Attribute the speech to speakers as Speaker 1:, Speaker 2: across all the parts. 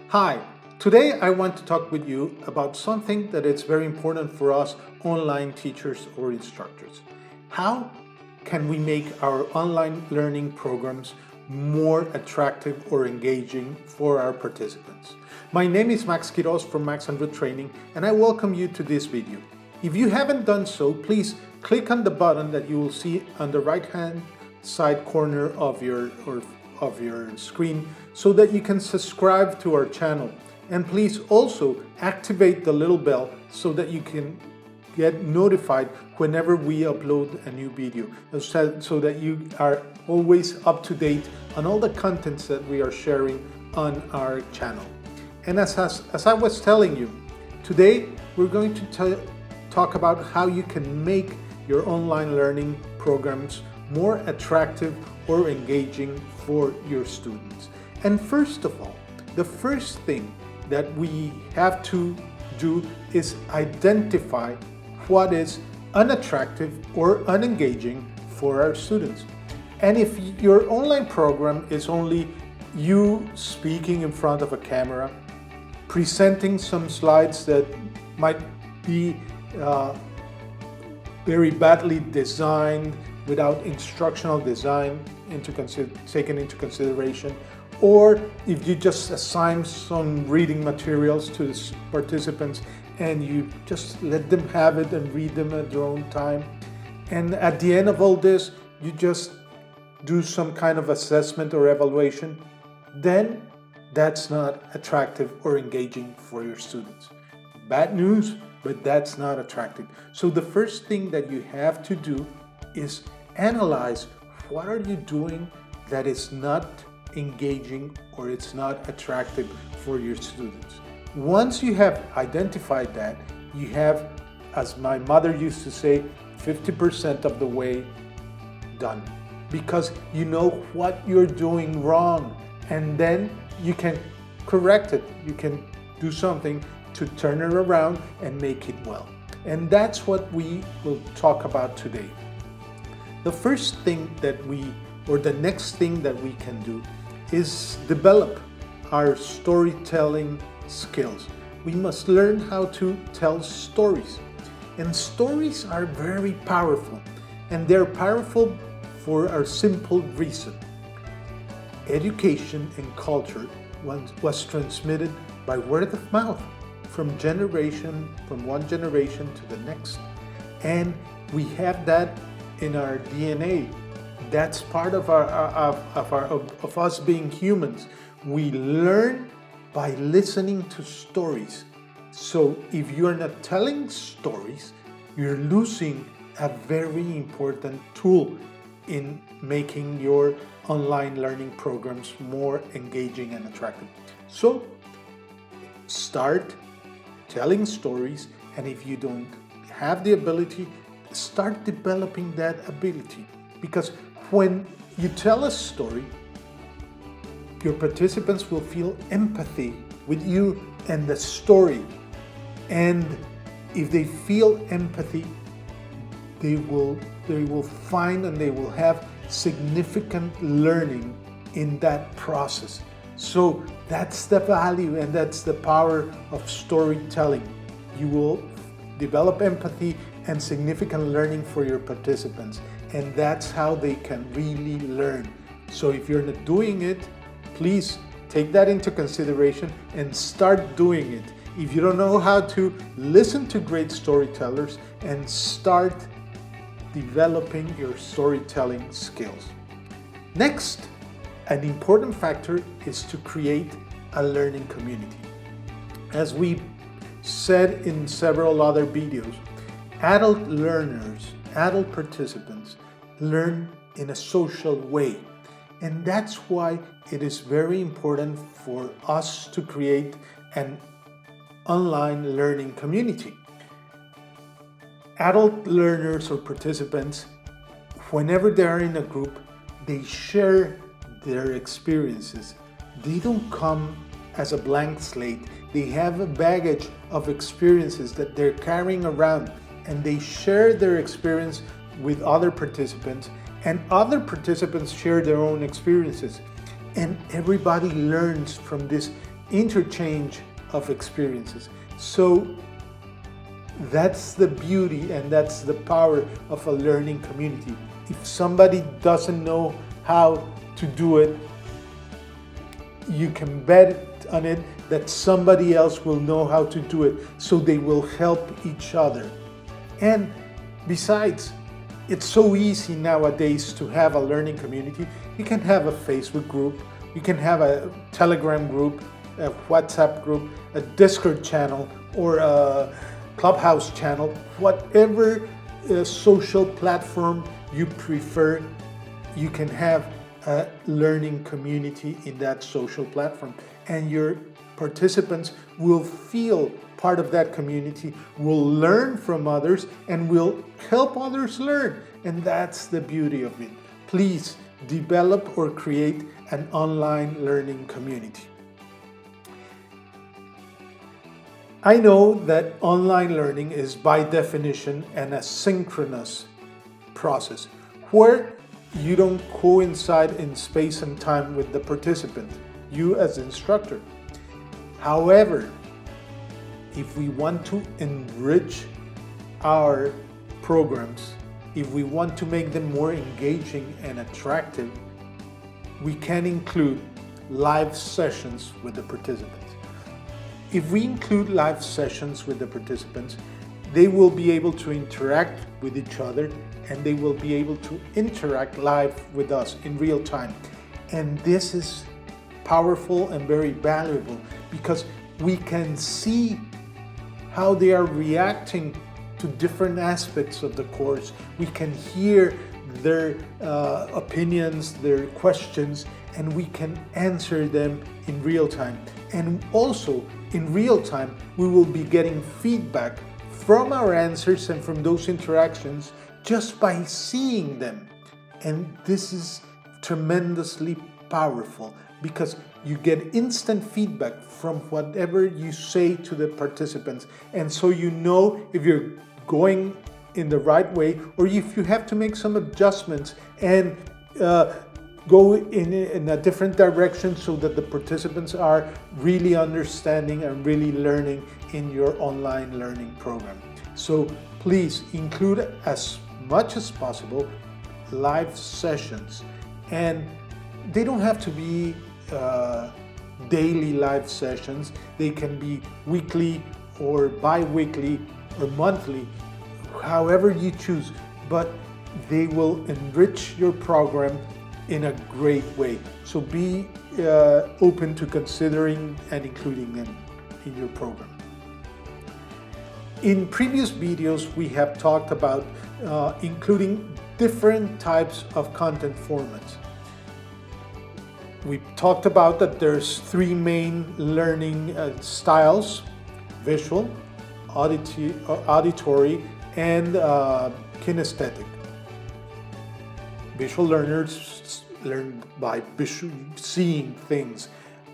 Speaker 1: Hi, today I want to talk with you about something that is very important for us online teachers or instructors. How can we make our online learning programs more attractive or engaging for our participants? My name is Max Quiroz from Max and Ruth Training, and I welcome you to this video. If you haven't done so, please click on the button that you will see on the right-hand side corner of your screen so that you can subscribe to our channel. And please also activate the little bell so that you can get notified whenever we upload a new video, so that you are always up to date on all the contents that we are sharing on our channel. And as I was telling you, today we're going to talk about how you can make your online learning programs more attractive or engaging for your students. And first of all, the first thing that we have to do is identify what is unattractive or unengaging for our students. And if your online program is only you speaking in front of a camera, presenting some slides that might be very badly designed without instructional design taken into consideration, or if you just assign some reading materials to the participants and you just let them have it and read them at their own time, and at the end of all this you just do some kind of assessment or evaluation, then that's not attractive or engaging for your students. Bad news, but that's not attractive. So the first thing that you have to do is analyze what are you doing that is not engaging or it's not attractive for your students. Once you have identified that, you have, as my mother used to say, 50% of the way done, because you know what you're doing wrong, and then you can correct it. You can do something to turn it around and make it well. And that's what we will talk about today. The first thing the next thing that we can do is develop our storytelling skills. We must learn how to tell stories. And stories are very powerful. And they're powerful for a simple reason. Education and culture was transmitted by word of mouth from one generation to the next. And we have that in our DNA. That's part of us being humans. We learn by listening to stories. So if you're not telling stories, you're losing a very important tool in making your online learning programs more engaging and attractive. So start telling stories, and if you don't have the ability, start developing that ability. Because when you tell a story, your participants will feel empathy with you and the story. And if they feel empathy, they will find and they will have significant learning in that process. So that's the value and that's the power of storytelling. You will develop empathy and significant learning for your participants, and that's how they can really learn. So if you're not doing it, please take that into consideration and start doing it. If you don't know how to listen to great storytellers, and start developing your storytelling skills. Next, an important factor is to create a learning community. As we said in several other videos, adult learners, adult participants learn in a social way. And that's why it is very important for us to create an online learning community. Adult learners or participants, whenever they are in a group, they share their experiences. They don't come as a blank slate. They have a baggage of experiences that they're carrying around, and they share their experience with other participants, and other participants share their own experiences. And everybody learns from this interchange of experiences. So that's the beauty and that's the power of a learning community. If somebody doesn't know how to do it, you can bet on it that somebody else will know how to do it, so they will help each other. And besides, it's so easy nowadays to have a learning community. You can have a Facebook group, you can have a Telegram group, a WhatsApp group, a Discord channel, or a Clubhouse channel, whatever social platform you prefer, you can have a learning community in that social platform. And your participants will feel part of that community, will learn from others, and will help others learn. And that's the beauty of it. Please develop or create an online learning community. I know that online learning is by definition an asynchronous process where you don't coincide in space and time with the participant, you as the instructor. However, if we want to enrich our programs, if we want to make them more engaging and attractive, we can include live sessions with the participants. If we include live sessions with the participants, they will be able to interact with each other and they will be able to interact live with us in real time. And this is powerful and very valuable because we can see how they are reacting to different aspects of the course. We can hear their opinions, their questions, and we can answer them in real time. And also, in real time, we will be getting feedback from our answers and from those interactions just by seeing them. And this is tremendously powerful because you get instant feedback from whatever you say to the participants. And so you know if you're going in the right way or if you have to make some adjustments and go in a different direction so that the participants are really understanding and really learning in your online learning program. So please include as much as possible live sessions, and they don't have to be daily live sessions. They can be weekly or bi-weekly or monthly, however you choose, but they will enrich your program in a great way. So be open to considering and including them in your program. In previous videos, we have talked about including different types of content formats. We talked about that there's three main learning styles: visual, auditory, and kinesthetic. Visual learners learn by seeing things.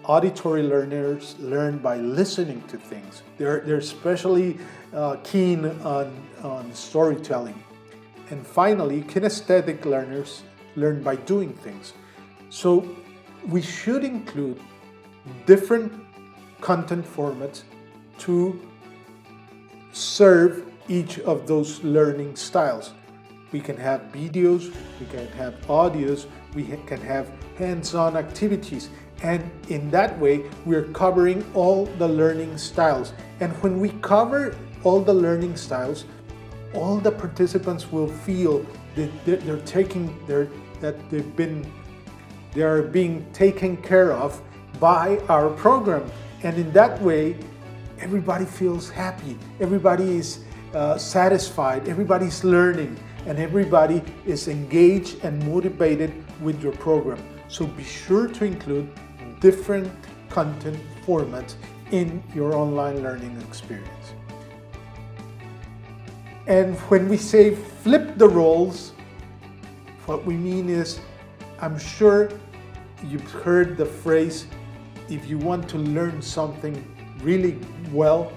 Speaker 1: Auditory learners learn by listening to things. They're especially keen on storytelling. And finally, kinesthetic learners learn by doing things. So we should include different content formats to serve each of those learning styles. We can have videos, we can have audios, we can have hands-on activities. And in that way, we're covering all the learning styles. And when we cover all the learning styles, all the participants will feel that they are being taken care of by our program. And in that way, everybody feels happy, everybody is satisfied, everybody's learning, and everybody is engaged and motivated with your program. So be sure to include different content formats in your online learning experience. And when we say flip the roles, what we mean is, I'm sure you've heard the phrase, if you want to learn something really well,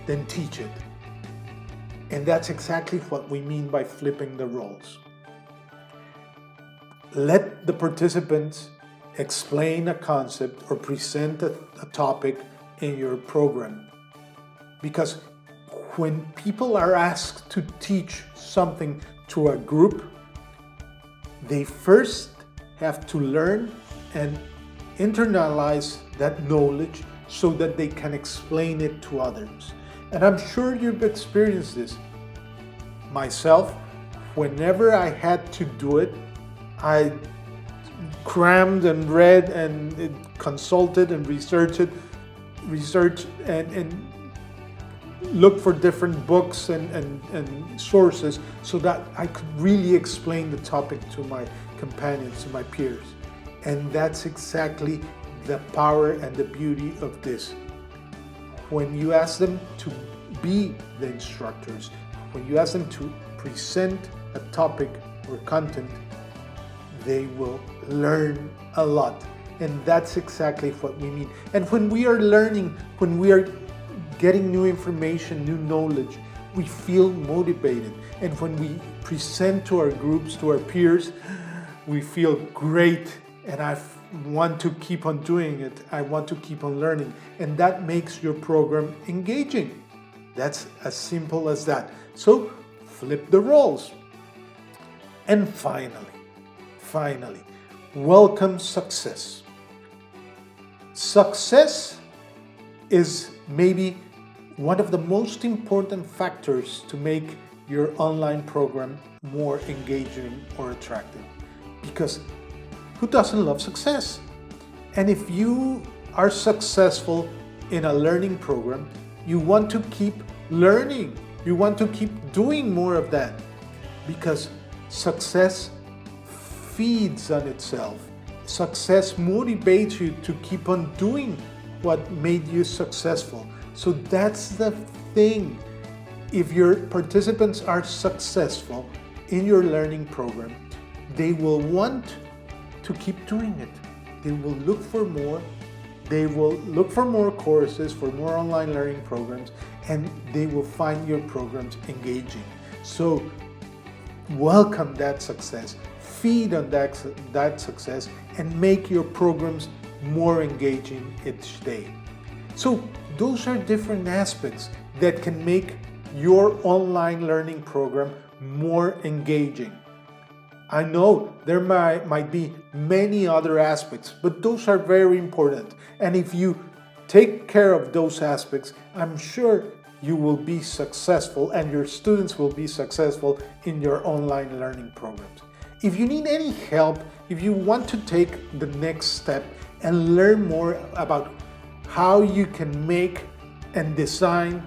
Speaker 1: then teach it. And that's exactly what we mean by flipping the roles. Let the participants explain a concept or present a topic in your program. Because when people are asked to teach something to a group, they first have to learn and internalize that knowledge so that they can explain it to others. And I'm sure you've experienced this. Myself, whenever I had to do it, I crammed and read and consulted and researched and looked for different books and sources so that I could really explain the topic to my companions, to my peers. And that's exactly the power and the beauty of this. When you ask them to be the instructors, when you ask them to present a topic or content, they will learn a lot. And that's exactly what we mean. And when we are learning, when we are getting new information, new knowledge, we feel motivated. And when we present to our groups, to our peers, we feel great. And I want to keep on doing it. I want to keep on learning. And that makes your program engaging. That's as simple as that. So flip the roles. And finally, welcome success. Success is maybe one of the most important factors to make your online program more engaging or attractive. Because who doesn't love success? And if you are successful in a learning program, you want to keep learning. You want to keep doing more of that, because success feeds on itself. Success motivates you to keep on doing what made you successful. So that's the thing. If your participants are successful in your learning program, they will want to keep doing it. They will look for more. They will look for more courses, for more online learning programs, and they will find your programs engaging. So welcome that success, feed on that success, and make your programs more engaging each day. So those are different aspects that can make your online learning program more engaging. I know there might be many other aspects, but those are very important. And if you take care of those aspects, I'm sure you will be successful and your students will be successful in your online learning programs. If you need any help, if you want to take the next step and learn more about how you can make and design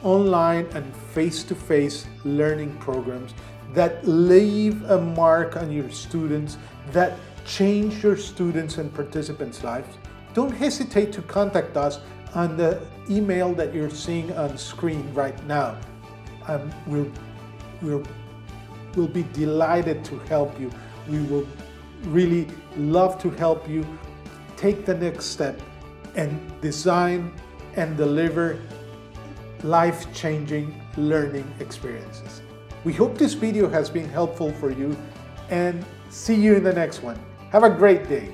Speaker 1: online and face-to-face learning programs that leave a mark on your students, that change your students and participants' lives, don't hesitate to contact us on the email that you're seeing on screen right now. We'll be delighted to help you. We will really love to help you take the next step and design and deliver life-changing learning experiences. We hope this video has been helpful for you, and see you in the next one. Have a great day.